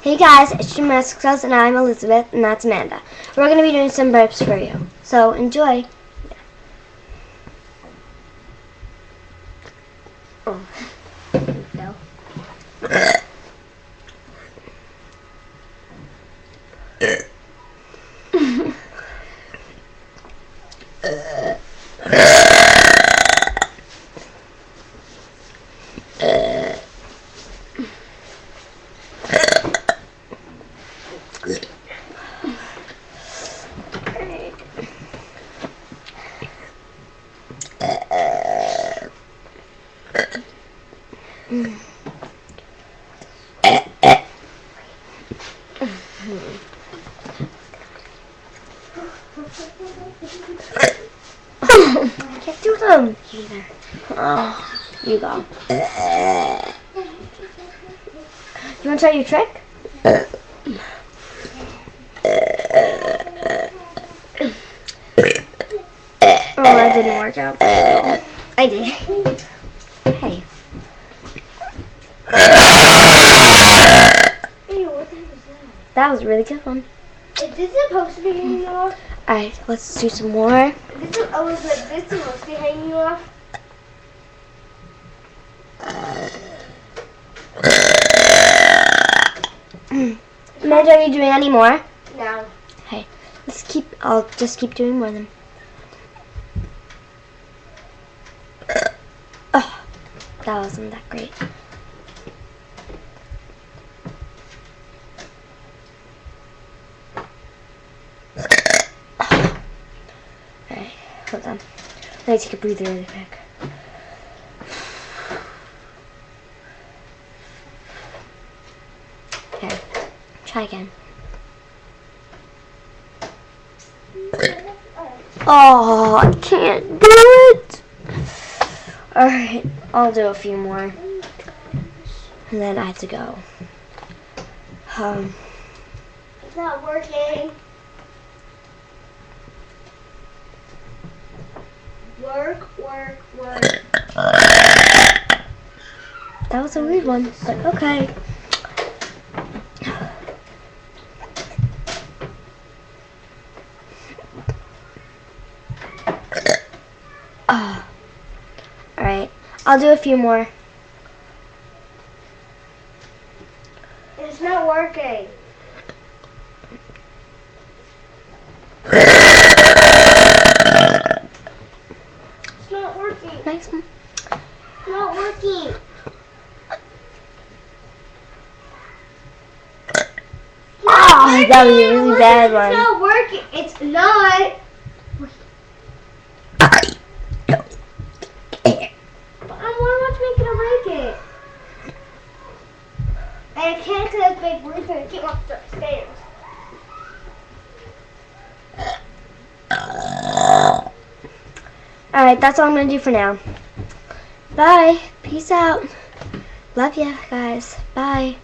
Hey guys, it's Success and I'm Elizabeth and that's Amanda. We're going to be doing some burps for you. So enjoy. Oh, no. I can't do them either. Oh, you go. You want to try your trick? Oh, that didn't work out. I did. Hey. That was a really good one. Is this supposed to be hanging off? Alright, let's do some more. Is this supposed to be hanging off? Amanda, are you doing any more? No. Hey, I'll just keep doing more then. Oh, that wasn't that great. Alright, hold on. Let me take a breather really quick. Okay, try again. Oh, I can't do it. Alright, I'll do a few more. And then I have to go. It's not working. Work. That was a weird one, but okay. Alright, I'll do a few more. It's not working. It's not working. Nice one. It's not working. Oh, that was a really bad one. It's not working. It's not. Why am I making a racket? And I can't because it's big roof and I can't walk upstairs. Alright, that's all I'm going to do for now. Bye. Peace out. Love ya, guys. Bye.